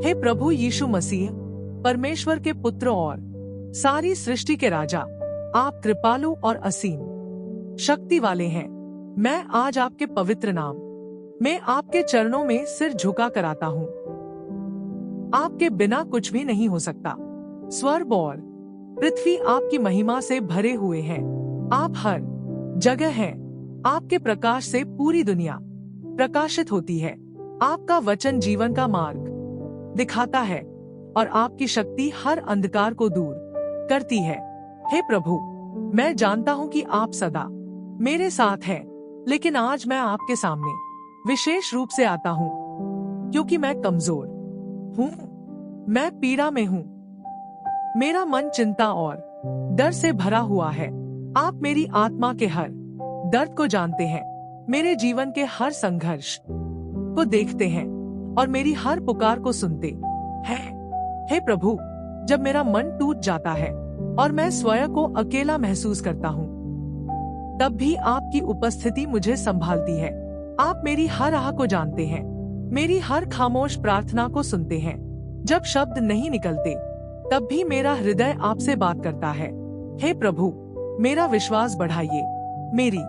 हे प्रभु यीशु मसीह, परमेश्वर के पुत्र और सारी सृष्टि के राजा, आप कृपालु और असीम शक्ति वाले हैं। मैं आज आपके पवित्र नाम में आपके चरणों में सिर झुका कर आता हूँ। आपके बिना कुछ भी नहीं हो सकता। स्वर्ग और पृथ्वी आपकी महिमा से भरे हुए हैं। आप हर जगह हैं। आपके प्रकाश से पूरी दुनिया प्रकाशित होती है। आपका वचन जीवन का मार्ग दिखाता है और आपकी शक्ति हर अंधकार को दूर करती है। हे प्रभु, मैं जानता हूँ कि आप सदा मेरे साथ हैं, लेकिन आज मैं आपके सामने विशेष रूप से आता हूँ क्योंकि मैं कमजोर हूँ, मैं पीड़ा में हूँ। मेरा मन चिंता और डर से भरा हुआ है। आप मेरी आत्मा के हर दर्द को जानते हैं, मेरे जीवन के हर संघर्ष को देखते हैं और मेरी हर पुकार को सुनते हैं। हे प्रभु, जब मेरा मन टूट जाता है और मैं स्वयं को अकेला महसूस करता हूँ, तब भी आपकी उपस्थिति मुझे संभालती है। आप मेरी हर आह को जानते हैं, मेरी हर खामोश प्रार्थना को सुनते हैं। जब शब्द नहीं निकलते, तब भी मेरा हृदय आपसे बात करता है। हे प्रभु, मेरा विश्वास बढ़ाइए, मेरी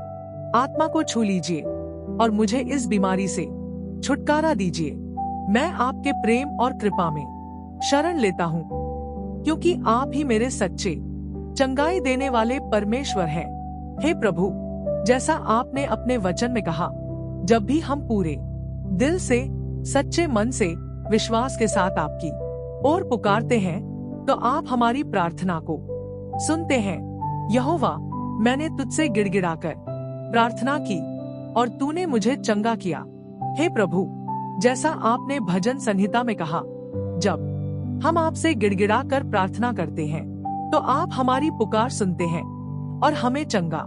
आत्मा को छू लीजिए और मुझे इस बीमारी से छुटकारा दीजिए। मैं आपके प्रेम और कृपा में शरण लेता हूँ, क्योंकि आप ही मेरे सच्चे चंगाई देने वाले परमेश्वर हैं। हे प्रभु, जैसा आपने अपने वचन में कहा, जब भी हम पूरे दिल से, सच्चे मन से, विश्वास के साथ आपकी ओर पुकारते हैं, तो आप हमारी प्रार्थना को सुनते हैं। यहोवा, मैंने तुझसे गिड़गिड़ाकर प्रार्थना की और तूने मुझे चंगा किया। हे प्रभु, जैसा आपने भजन संहिता में कहा, जब हम आपसे गिड़गिड़ा कर प्रार्थना करते हैं, तो आप हमारी पुकार सुनते हैं और हमें चंगा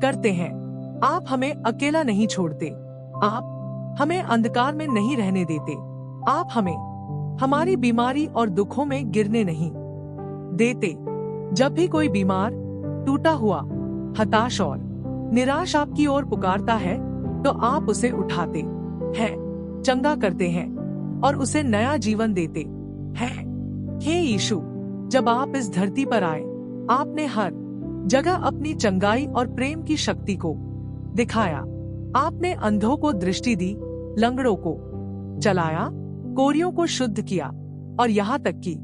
करते हैं। आप हमें अकेला नहीं छोड़ते। आप हमें अंधकार में नहीं रहने देते। आप हमें हमारी बीमारी और दुखों में गिरने नहीं देते। जब भी कोई बीमार, टूटा हुआ, हताश और निराश आपकी ओर पुकारता है, तो आप उसे उठाते हैं, चंगा करते हैं और उसे नया जीवन देते हैं। हे यीशु, जब आप इस धरती पर आए, आपने हर जगह अपनी चंगाई और प्रेम की शक्ति को दिखाया। आपने अंधों को दृष्टि दी, लंगड़ों को चलाया, कोरियों को शुद्ध किया और यहाँ तक कि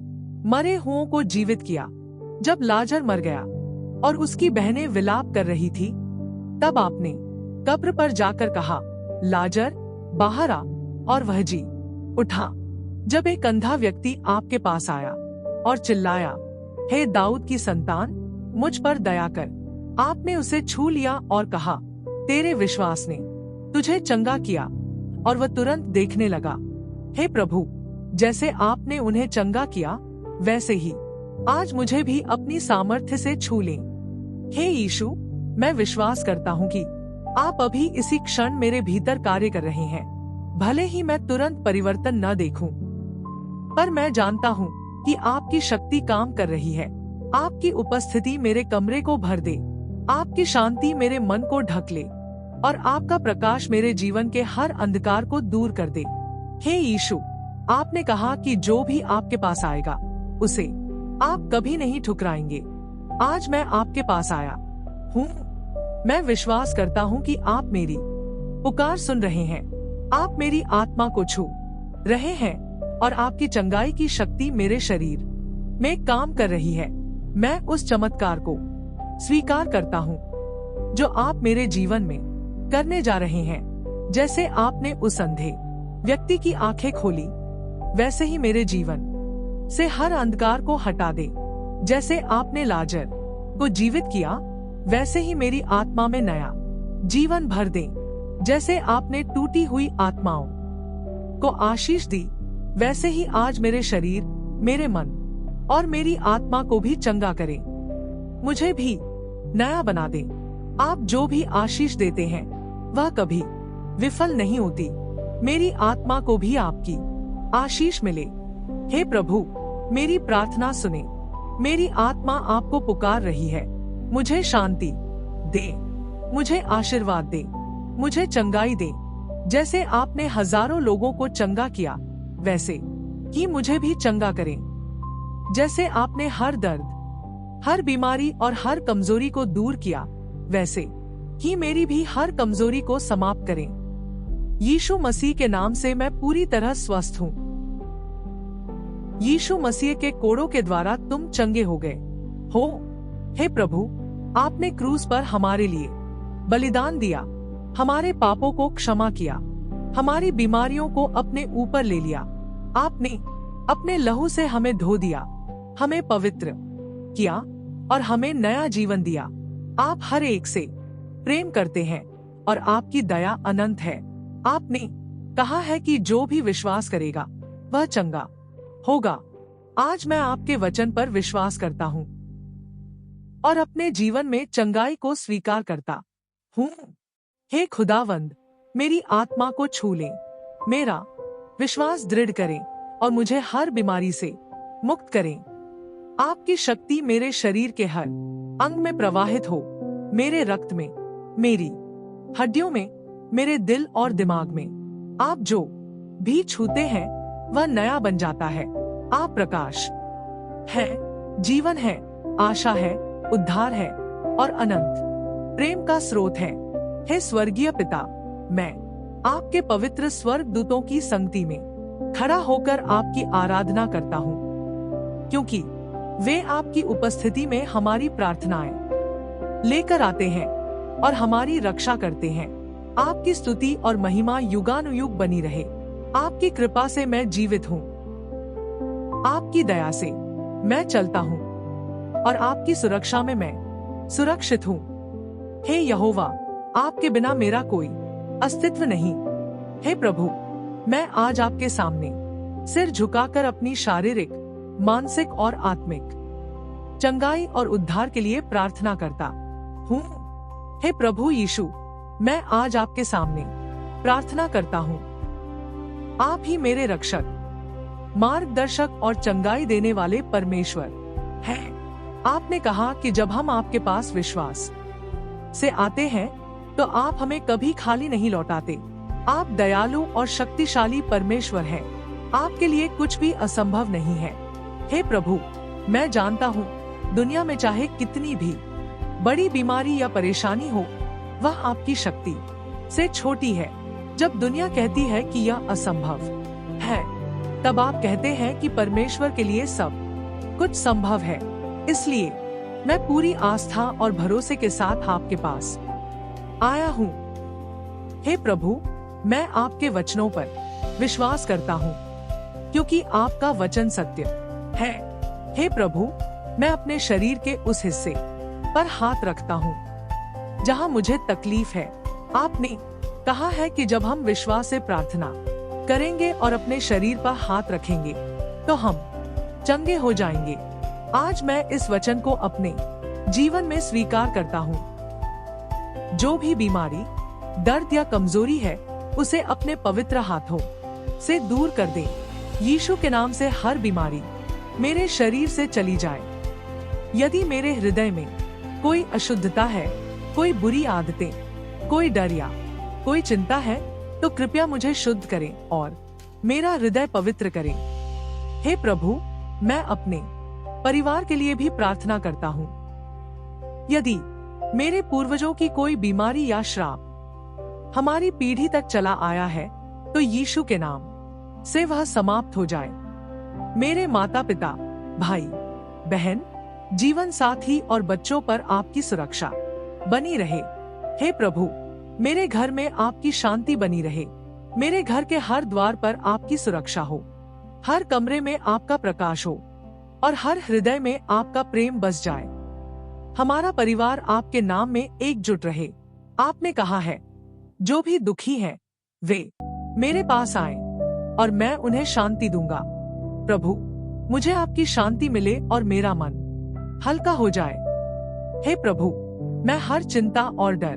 मरे हुओं को जीवित किया। जब लाजर मर गया और उसकी बहनें विलाप कर रही थी, तब आपने कब्र पर जाकर कहा, लाजर बाहर आ, और वह जी उठा। जब एक अंधा व्यक्ति आपके पास आया और चिल्लाया, हे दाऊद की संतान, मुझ पर दया कर, आपने उसे छू लिया और कहा, तेरे विश्वास ने तुझे चंगा किया, और वह तुरंत देखने लगा। हे प्रभु, जैसे आपने उन्हें चंगा किया, वैसे ही आज मुझे भी अपनी सामर्थ्य से छू लें। हे यीशु, मैं विश्वास करता हूँ कि आप अभी इसी क्षण मेरे भीतर कार्य कर रहे हैं। भले ही मैं तुरंत परिवर्तन न देखूं, पर मैं जानता हूँ कि आपकी शक्ति काम कर रही है। आपकी उपस्थिति मेरे कमरे को भर दे, आपकी शांति मेरे मन को ढक ले और आपका प्रकाश मेरे जीवन के हर अंधकार को दूर कर दे। हे यीशु, आपने कहा कि जो भी आपके पास आएगा, उसे आप कभी नहीं ठुकराएंगे। आज मैं आपके पास आया हूँ। मैं विश्वास करता हूँ कि आप मेरी पुकार सुन रहे हैं। आप मेरी आत्मा को छू रहे हैं और आपकी चंगाई की शक्ति मेरे शरीर में काम कर रही है। मैं उस चमत्कार को स्वीकार करता हूँ जो आप मेरे जीवन में करने जा रहे हैं। जैसे आपने उस अंधे व्यक्ति की आंखें खोली, वैसे ही मेरे जीवन से हर अंधकार को हटा दे। जैसे आपने लाजर को जीवित किया, वैसे ही मेरी आत्मा में नया जीवन भर दे। जैसे आपने टूटी हुई आत्माओं को आशीष दी, वैसे ही आज मेरे शरीर, मेरे मन और मेरी आत्मा को भी चंगा करे। मुझे भी नया बना दे। आप जो भी आशीष देते हैं, वह कभी विफल नहीं होती। मेरी आत्मा को भी आपकी आशीष मिले। हे प्रभु, मेरी प्रार्थना सुने। मेरी आत्मा आपको पुकार रही है। मुझे शांति दे, मुझे आशीर्वाद दे, मुझे चंगाई दे। जैसे आपने हजारों लोगों को चंगा किया, वैसे कि मुझे भी चंगा करें। जैसे आपने हर दर्द, हर बीमारी और हर कमजोरी को दूर किया, वैसे कि मेरी भी हर कमजोरी को समाप्त करें। यीशु मसीह के नाम से मैं पूरी तरह स्वस्थ हूँ। यीशु मसीह के कोड़ों के द्वारा तुम चंगे हो गए हो। हे प्रभु, आपने क्रूस पर हमारे लिए बलिदान दिया, हमारे पापों को क्षमा किया, हमारी बीमारियों को अपने ऊपर ले लिया। आपने अपने लहू से हमें धो दिया, हमें पवित्र किया और हमें नया जीवन दिया। आप हर एक से प्रेम करते हैं और आपकी दया अनंत है। आपने कहा है कि जो भी विश्वास करेगा वह चंगा होगा। आज मैं आपके वचन पर विश्वास करता हूँ और अपने जीवन में चंगाई को स्वीकार करता हूँ। हे खुदावंद, मेरी आत्मा को छू ले, मेरा विश्वास दृढ़ करें और मुझे हर बीमारी से मुक्त करें। आपकी शक्ति मेरे शरीर के हर अंग में प्रवाहित हो, मेरे रक्त में, मेरी हड्डियों में, मेरे दिल और दिमाग में। आप जो भी छूते हैं वह नया बन जाता है। आप प्रकाश है, जीवन है, आशा है, उद्धार है और अनंत प्रेम का स्रोत है। हे स्वर्गीय पिता, मैं आपके पवित्र स्वर्ग दूतों की संगति में खड़ा होकर आपकी आराधना करता हूँ, क्योंकि वे आपकी उपस्थिति में हमारी प्रार्थनाएं लेकर आते हैं और हमारी रक्षा करते हैं। आपकी स्तुति और महिमा युगानुयुग बनी रहे। आपकी कृपा से मैं जीवित हूँ, आपकी दया से मैं चलता हूँ और आपकी सुरक्षा में मैं सुरक्षित हूँ। हे यहोवा, आपके बिना मेरा कोई अस्तित्व नहीं। हे प्रभु, मैं आज आपके सामने सिर झुकाकर अपनी शारीरिक, मानसिक और आत्मिक चंगाई और उद्धार के लिए प्रार्थना करता हूँ। हे प्रभु यीशु, मैं आज आपके सामने प्रार्थना करता हूँ। आप ही मेरे रक्षक, मार्गदर्शक और चंगाई देने वाले परमेश्वर हैं। आपने कहा कि जब हम आपके पास विश्वास से आते हैं तो आप हमें कभी खाली नहीं लौटाते। आप दयालु और शक्तिशाली परमेश्वर हैं। आपके लिए कुछ भी असंभव नहीं है। हे प्रभु, मैं जानता हूँ दुनिया में चाहे कितनी भी बड़ी बीमारी या परेशानी हो, वह आपकी शक्ति से छोटी है। जब दुनिया कहती है कि यह असंभव है, तब आप कहते हैं कि परमेश्वर के लिए सब कुछ संभव है। इसलिए मैं पूरी आस्था और भरोसे के साथ आपके पास आया हूँ। हे प्रभु, मैं आपके वचनों पर विश्वास करता हूँ, क्योंकि आपका वचन सत्य है। हे प्रभु, मैं अपने शरीर के उस हिस्से पर हाथ रखता हूँ जहाँ मुझे तकलीफ है। आपने कहा है कि जब हम विश्वास से प्रार्थना करेंगे और अपने शरीर पर हाथ रखेंगे तो हम चंगे हो जाएंगे। आज मैं इस वचन को अपने जीवन में स्वीकार करता हूँ। जो भी बीमारी, दर्द या कमजोरी है, उसे अपने पवित्र हाथों से दूर कर दें। यीशु के नाम से हर बीमारी मेरे शरीर से चली जाए। यदि मेरे हृदय में कोई अशुद्धता है, कोई बुरी आदतें, कोई डर या कोई चिंता है, तो कृपया मुझे शुद्ध करें और मेरा हृदय पवित्र करें। हे प्रभु, मैं अपने परिवार के लिए भी प्रार्थना करता हूँ। यदि मेरे पूर्वजों की कोई बीमारी या श्राप हमारी पीढ़ी तक चला आया है, तो यीशु के नाम से वह समाप्त हो जाए। मेरे माता पिता, भाई बहन, जीवन साथी और बच्चों पर आपकी सुरक्षा बनी रहे। हे प्रभु, मेरे घर में आपकी शांति बनी रहे। मेरे घर के हर द्वार पर आपकी सुरक्षा हो, हर कमरे में आपका प्रकाश हो और हर हृदय में आपका प्रेम बस जाए। हमारा परिवार आपके नाम में एकजुट रहे। आपने कहा है, जो भी दुखी हैं, वे मेरे पास आएं और मैं उन्हें शांति दूंगा। प्रभु, मुझे आपकी शांति मिले और मेरा मन हल्का हो जाए। हे प्रभु, मैं हर चिंता और डर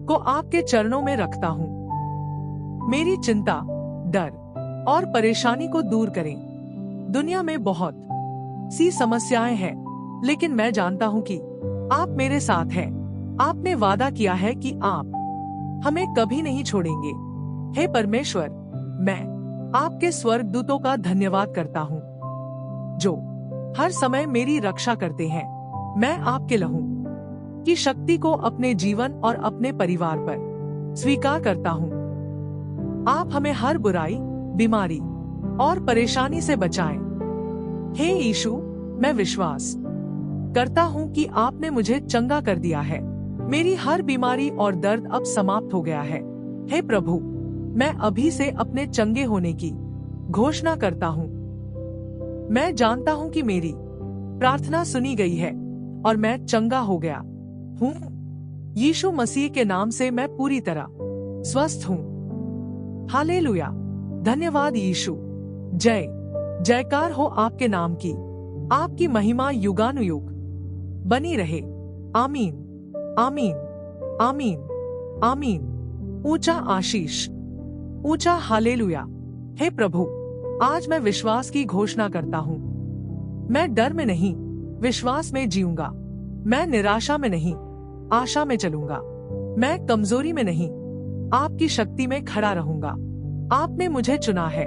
को आपके चरणों में रखता हूँ। मेरी चिंता, डर और परेशानी को दूर करें। दुनिया में बहुत सी समस्याएं हैं, लेकिन मैं जानता हूँ कि आप मेरे साथ हैं। आपने वादा किया है कि आप हमें कभी नहीं छोड़ेंगे। हे परमेश्वर, मैं आपके स्वर्गदूतों का धन्यवाद करता हूँ, जो हर समय मेरी रक्षा करते हैं। मैं आपके लहू की शक्ति को अपने जीवन और अपने परिवार पर स्वीकार करता हूँ। आप हमें हर बुराई, बीमारी और परेशानी से बचाएं। हे यीशु, मैं विश्वास करता हूँ कि आपने मुझे चंगा कर दिया है। मेरी हर बीमारी और दर्द अब समाप्त हो गया है। हे प्रभु, मैं अभी से अपने चंगे होने की घोषणा करता हूँ। मैं जानता हूँ कि मेरी प्रार्थना सुनी गई है और मैं चंगा हो गया हूँ। यीशु मसीह के नाम से मैं पूरी तरह स्वस्थ हूँ। हालेलुया। धन्यवाद यीशु। जय जयकार हो आपके नाम की। आपकी महिमा युगानुयुग बनी रहे। आमीन, आमीन, आमीन, आमीन। ऊंचा आशीष, ऊंचा हालेलुया। हे प्रभु, आज मैं विश्वास की घोषणा करता हूँ। मैं डर में नहीं, विश्वास में जीऊंगा। मैं निराशा में नहीं, आशा में चलूंगा। मैं कमजोरी में नहीं, आपकी शक्ति में खड़ा रहूंगा। आपने मुझे चुना है,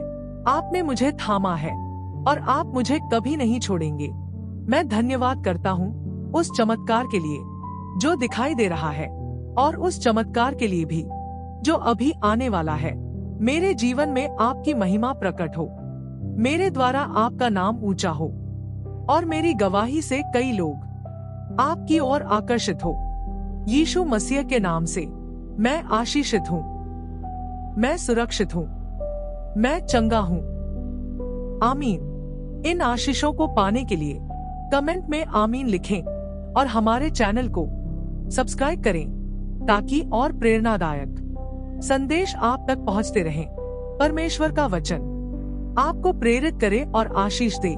आपने मुझे थामा है और आप मुझे कभी नहीं छोड़ेंगे। मैं धन्यवाद करता हूँ उस चमत्कार के लिए जो दिखाई दे रहा है और उस चमत्कार के लिए भी जो अभी आने वाला है। मेरे जीवन में आपकी महिमा प्रकट हो, मेरे द्वारा आपका नाम ऊंचा हो और मेरी गवाही से कई लोग आपकी ओर आकर्षित हो। यीशु मसीह के नाम से मैं आशीषित हूँ, मैं सुरक्षित हूँ, मैं चंगा हूँ। आमीन। इन आशीषों को पाने के लिए कमेंट में आमीन लिखें और हमारे चैनल को सब्सक्राइब करें ताकि और प्रेरणादायक संदेश आप तक पहुंचते रहें। परमेश्वर का वचन आपको प्रेरित करे और आशीष दे।